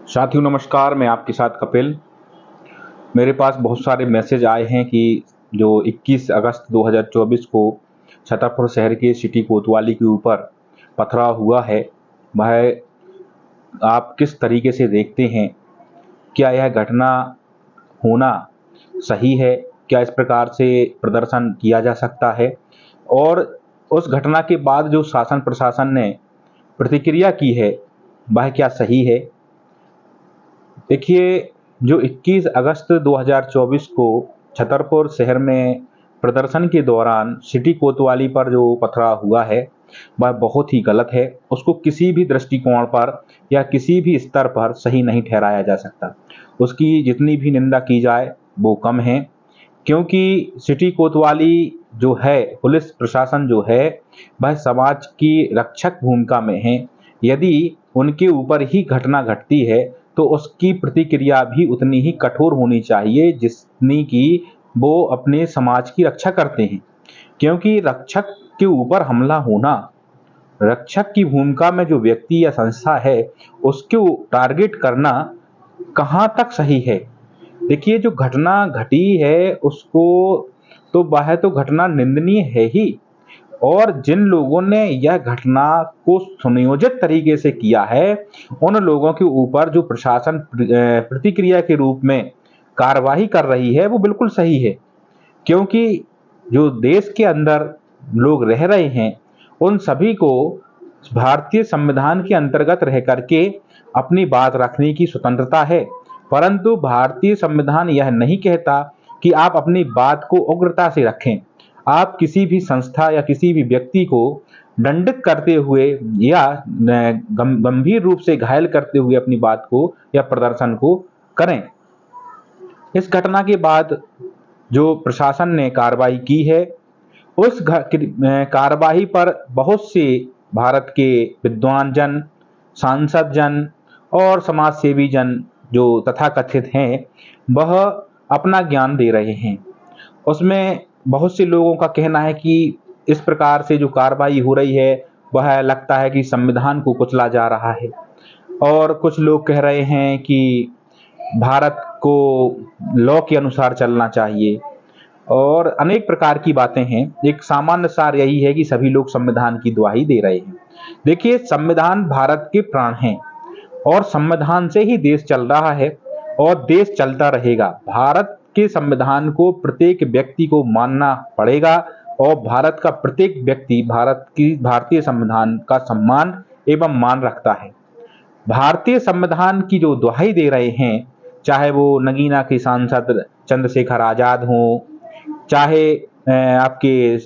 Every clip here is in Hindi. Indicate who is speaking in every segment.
Speaker 1: साथियों नमस्कार, मैं आपके साथ कपिल। मेरे पास बहुत सारे मैसेज आए हैं कि जो 21 अगस्त 2024 को छतरपुर शहर के सिटी कोतवाली के ऊपर पथराव हुआ है, वह आप किस तरीके से देखते हैं? क्या यह घटना होना सही है? क्या इस प्रकार से प्रदर्शन किया जा सकता है? और उस घटना के बाद जो शासन प्रशासन ने प्रतिक्रिया की है, वह क्या सही है? देखिए, जो 21 अगस्त 2024 को छतरपुर शहर में प्रदर्शन के दौरान सिटी कोतवाली पर जो पथराव हुआ है, वह बहुत ही गलत है। उसको किसी भी दृष्टिकोण पर या किसी भी स्तर पर सही नहीं ठहराया जा सकता। उसकी जितनी भी निंदा की जाए, वो कम है, क्योंकि सिटी कोतवाली जो है, पुलिस प्रशासन जो है, वह समाज की रक्षक भूमिका में है। यदि उनके ऊपर ही घटना घटती है, तो उसकी प्रतिक्रिया भी उतनी ही कठोर होनी चाहिए जितनी कि वो अपने समाज की रक्षा करते हैं। क्योंकि रक्षक के ऊपर हमला होना, रक्षक की भूमिका में जो व्यक्ति या संस्था है, उसको टारगेट करना कहाँ तक सही है? देखिए, जो घटना घटी है उसको तो वह तो घटना निंदनीय है ही, और जिन लोगों ने यह घटना को सुनियोजित तरीके से किया है, उन लोगों के ऊपर जो प्रशासन प्रतिक्रिया के रूप में कार्रवाई कर रही है, वो बिल्कुल सही है। क्योंकि जो देश के अंदर लोग रह रहे हैं, उन सभी को भारतीय संविधान के अंतर्गत रह करके अपनी बात रखने की स्वतंत्रता है। परंतु भारतीय संविधान यह नहीं कहता कि आप अपनी बात को उग्रता से रखें। आप किसी भी संस्था या किसी भी व्यक्ति को दंडित करते हुए या गंभीर रूप से घायल करते हुए अपनी बात को या प्रदर्शन को करें। इस घटना के बाद जो प्रशासन ने कार्रवाई की है, उस कार्रवाई पर बहुत से भारत के विद्वान जन, सांसद जन और समाज सेवी जन जो तथाकथित हैं, वह अपना ज्ञान दे रहे हैं। उसमें बहुत से लोगों का कहना है कि इस प्रकार से जो कार्रवाई हो रही है, वह लगता है कि संविधान को कुचला जा रहा है। और कुछ लोग कह रहे हैं कि भारत को लॉ के अनुसार चलना चाहिए, और अनेक प्रकार की बातें हैं। एक सामान्य सार यही है कि सभी लोग संविधान की दुहाई दे रहे हैं। देखिए, संविधान भारत के प्राण हैं, और संविधान से ही देश चल रहा है और देश चलता रहेगा। भारत के संविधान को प्रत्येक व्यक्ति को मानना पड़ेगा, और भारत का प्रत्येक व्यक्ति भारतीय संविधान का सम्मान एवं मान रखता है। भारतीय संविधान की जो दुहाई दे रहे हैं, चाहे वो नगीना के सांसद चंद्रशेखर आजाद हों, चाहे आपके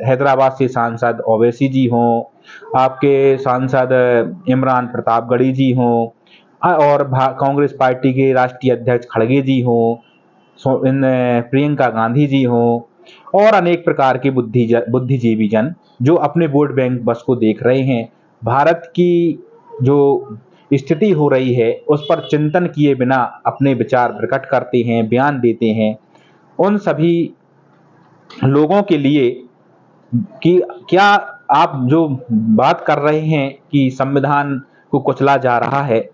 Speaker 1: हैदराबाद से सांसद ओवैसी जी हों, आपके सांसद इमरान प्रतापगढ़ी जी हों, और कांग्रेस पार्टी के राष्ट्रीय अध्यक्ष खड़गे जी हों, प्रियंका गांधी जी हों, और अनेक प्रकार के बुद्धिजीवी जन जो अपने वोट बैंक बस को देख रहे हैं। भारत की जो स्थिति हो रही है, उस पर चिंतन किए बिना अपने विचार प्रकट करते हैं, बयान देते हैं। उन सभी लोगों के लिए कि क्या आप जो बात कर रहे हैं कि संविधान को कुचला जा रहा है,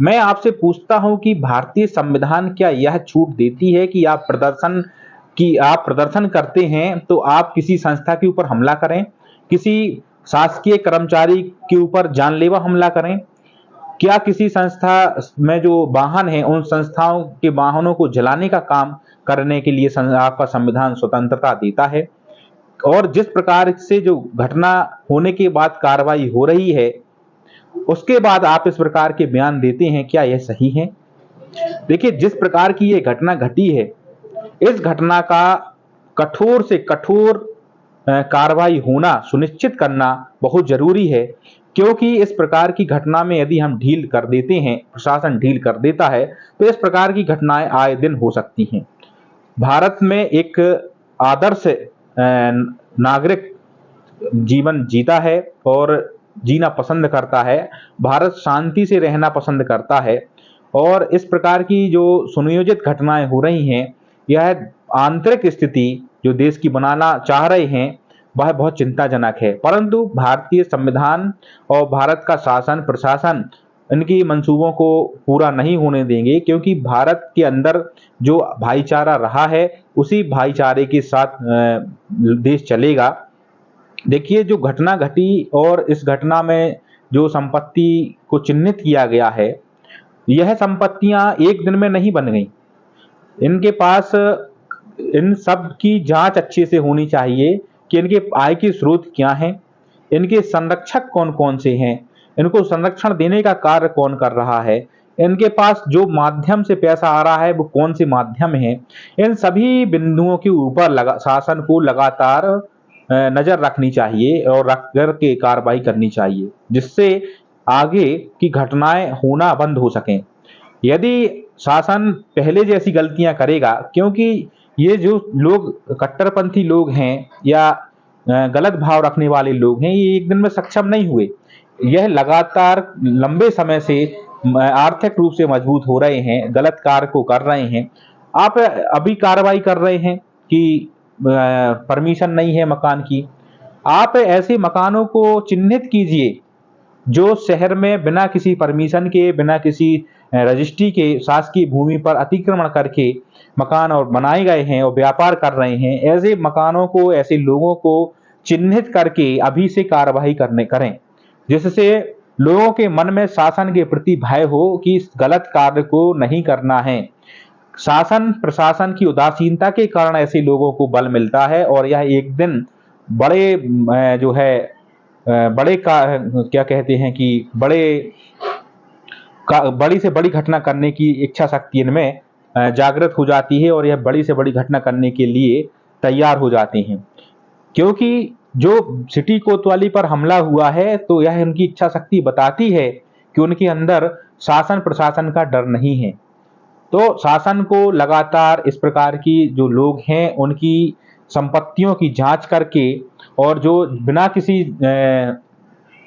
Speaker 1: मैं आपसे पूछता हूं कि भारतीय संविधान क्या यह छूट देती है कि आप प्रदर्शन करते हैं तो आप किसी संस्था के ऊपर हमला करें, किसी शासकीय कर्मचारी के ऊपर जानलेवा हमला करें? क्या किसी संस्था में जो वाहन है, उन संस्थाओं के वाहनों को जलाने का काम करने के लिए आपका संविधान स्वतंत्रता देता है? और जिस प्रकार से जो घटना होने के बाद कार्रवाई हो रही है, उसके बाद आप इस प्रकार के बयान देते हैं, क्या यह सही है? देखिए, जिस प्रकार की यह घटना घटी है, इस घटना का कठोर से कठोर कार्रवाई होना सुनिश्चित करना बहुत जरूरी है। क्योंकि इस प्रकार की घटना में यदि हम ढील कर देते हैं, प्रशासन ढील कर देता है, तो इस प्रकार की घटनाएं आए दिन हो सकती हैं। भारत में एक आदर्श नागरिक जीवन जीता है और जीना पसंद करता है। भारत शांति से रहना पसंद करता है, और इस प्रकार की जो सुनियोजित घटनाएं हो रही हैं, यह आंतरिक स्थिति जो देश की बनाना चाह रहे हैं, वह बहुत चिंताजनक है। परंतु भारतीय संविधान और भारत का शासन प्रशासन इनकी मंसूबों को पूरा नहीं होने देंगे, क्योंकि भारत के अंदर जो भाईचारा रहा है उसी भाईचारे के साथ देश चलेगा। देखिए, जो घटना घटी और इस घटना में जो संपत्ति को चिन्हित किया गया है, यह संपत्तियां एक दिन में नहीं बन गई। इनके पास इन सब की जांच अच्छे से होनी चाहिए कि इनके आय के स्रोत क्या हैं, इनके संरक्षक कौन कौन से हैं, इनको संरक्षण देने का कार्य कौन कर रहा है, इनके पास जो माध्यम से पैसा आ रहा है वो कौन से माध्यम है। इन सभी बिंदुओं के ऊपर शासन को लगातार नजर रखनी चाहिए और रख कर के कार्रवाई करनी चाहिए, जिससे आगे की घटनाएं होना बंद हो सकें। यदि शासन पहले जैसी गलतियां करेगा, क्योंकि ये जो लोग कट्टरपंथी लोग हैं या गलत भाव रखने वाले लोग हैं, ये एक दिन में सक्षम नहीं हुए। यह लगातार लंबे समय से आर्थिक रूप से मजबूत हो रहे हैं, गलत कार्य को कर रहे हैं। आप अभी कार्रवाई कर रहे हैं कि परमिशन नहीं है मकान की। आप ऐसे मकानों को चिन्हित कीजिए जो शहर में बिना किसी परमिशन के, बिना किसी रजिस्ट्री के शासकीय भूमि पर अतिक्रमण करके मकान और बनाए गए हैं और व्यापार कर रहे हैं। ऐसे मकानों को, ऐसे लोगों को चिन्हित करके अभी से कार्रवाई करें, जिससे लोगों के मन में शासन के प्रति भय हो कि इस गलत कार्य को नहीं करना है। शासन प्रशासन की उदासीनता के कारण ऐसे लोगों को बल मिलता है और यह एक दिन बड़े जो है बड़े का क्या कहते हैं कि बड़ी से बड़ी घटना करने की इच्छा शक्ति इनमें जागृत हो जाती है और यह बड़ी से बड़ी घटना करने के लिए तैयार हो जाते हैं। क्योंकि जो सिटी कोतवाली पर हमला हुआ है, तो यह उनकी इच्छा शक्ति बताती है कि उनके अंदर शासन प्रशासन का डर नहीं है। तो शासन को लगातार इस प्रकार की जो लोग हैं उनकी संपत्तियों की जांच करके और जो बिना किसी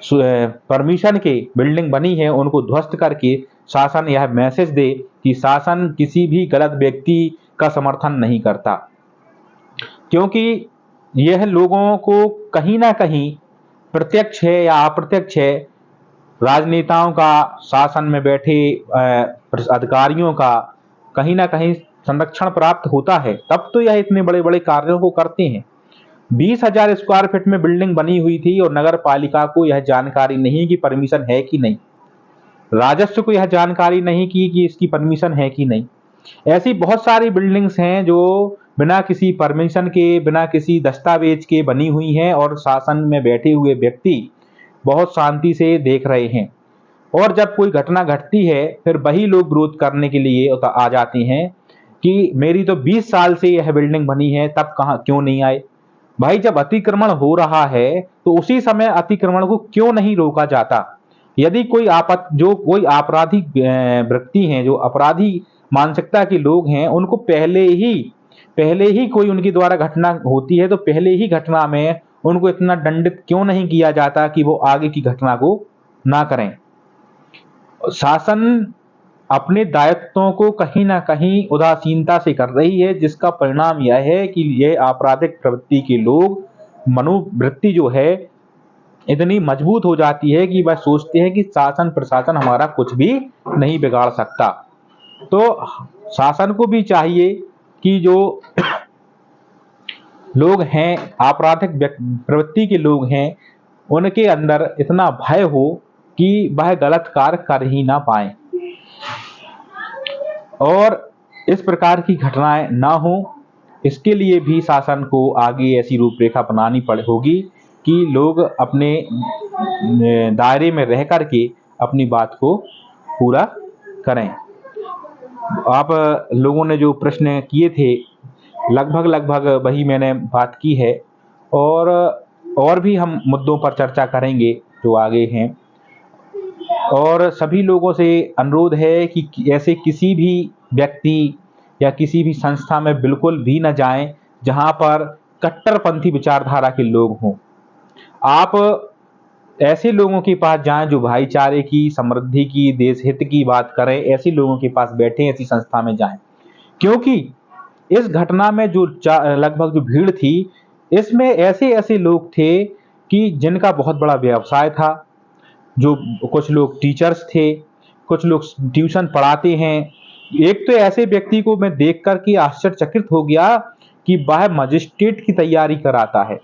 Speaker 1: परमिशन के बिल्डिंग बनी है उनको ध्वस्त करके शासन यह मैसेज दे कि शासन किसी भी गलत व्यक्ति का समर्थन नहीं करता, क्योंकि यह लोगों को कहीं ना कहीं प्रत्यक्ष है या अप्रत्यक्ष है, राजनेताओं का, शासन में बैठे अधिकारियों का कहीं ना कहीं संरक्षण प्राप्त होता है, तब तो यह इतने बड़े बड़े कार्यों को करते हैं। 20,000 स्क्वायर फीट में बिल्डिंग बनी हुई थी और नगर पालिका को यह जानकारी नहीं कि परमिशन है कि नहीं, राजस्व को यह जानकारी नहीं कि इसकी परमिशन है कि नहीं। ऐसी बहुत सारी बिल्डिंग्स हैं जो बिना किसी परमिशन के, बिना किसी दस्तावेज के बनी हुई हैं और शासन में बैठे हुए व्यक्ति बहुत शांति से देख रहे हैं। और जब कोई घटना घटती है फिर वही लोग विरोध करने के लिए आ जाते हैं कि मेरी तो 20 साल से यह बिल्डिंग बनी है, तब क्यों नहीं आए। भाई, जब अतिक्रमण हो रहा है तो उसी समय अतिक्रमण को क्यों नहीं रोका जाता। यदि कोई कोई आपराधिक व्यक्ति हैं, जो अपराधी मानसिकता के लोग हैं, उनको पहले ही कोई उनके द्वारा घटना होती है तो पहले ही घटना में उनको इतना दंडित क्यों नहीं किया जाता कि वो आगे की घटना को ना करें। शासन अपने दायित्वों को कहीं ना कहीं उदासीनता से कर रही है, जिसका परिणाम यह है कि यह आपराधिक प्रवृत्ति के लोग, मनोवृत्ति जो है इतनी मजबूत हो जाती है कि वह सोचते हैं कि शासन प्रशासन हमारा कुछ भी नहीं बिगाड़ सकता। तो शासन को भी चाहिए कि जो लोग हैं, आपराधिक प्रवृत्ति के लोग हैं, उनके अंदर इतना भय हो कि वह गलत कार्य कर ही ना पाए और इस प्रकार की घटनाएं ना हो। इसके लिए भी शासन को आगे ऐसी रूपरेखा बनानी होगी कि लोग अपने दायरे में रह करके अपनी बात को पूरा करें। आप लोगों ने जो प्रश्न किए थे, लगभग वही मैंने बात की है और भी हम मुद्दों पर चर्चा करेंगे जो आगे हैं। और सभी लोगों से अनुरोध है कि ऐसे किसी भी व्यक्ति या किसी भी संस्था में बिल्कुल भी न जाएं जहां पर कट्टरपंथी विचारधारा के लोग हों। आप ऐसे लोगों के पास जाएं जो भाईचारे की, समृद्धि की, देश हित की बात करें। ऐसे लोगों के पास बैठें, ऐसी संस्था में जाएं, क्योंकि इस घटना में जो लगभग जो भीड़ थी, इसमें ऐसे लोग थे कि जिनका बहुत बड़ा व्यवसाय था। जो कुछ लोग टीचर्स थे, कुछ लोग ट्यूशन पढ़ाते हैं। एक तो ऐसे व्यक्ति को मैं देख कर के आश्चर्यचकित हो गया कि वह मजिस्ट्रेट की तैयारी कराता है।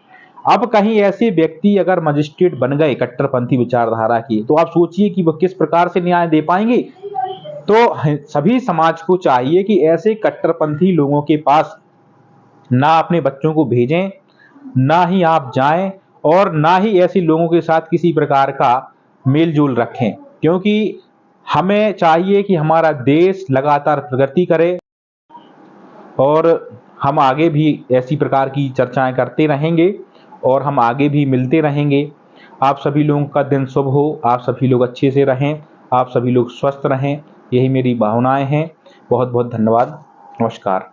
Speaker 1: अब कहीं ऐसे व्यक्ति अगर मजिस्ट्रेट बन गए कट्टरपंथी विचारधारा की, तो आप सोचिए कि वह किस प्रकार से न्याय दे पाएंगे। तो सभी समाज को चाहिए कि ऐसे कट्टरपंथी लोगों के पास ना अपने बच्चों को भेजें, ना ही आप जाएं, और ना ही ऐसे लोगों के साथ किसी प्रकार का मेल जोल रखें, क्योंकि हमें चाहिए कि हमारा देश लगातार प्रगति करे और हम आगे भी ऐसी प्रकार की चर्चाएं करते रहेंगे और हम आगे भी मिलते रहेंगे। आप सभी लोगों का दिन शुभ हो, आप सभी लोग अच्छे से रहें, आप सभी लोग स्वस्थ रहें, यही मेरी भावनाएं हैं। बहुत बहुत धन्यवाद। नमस्कार।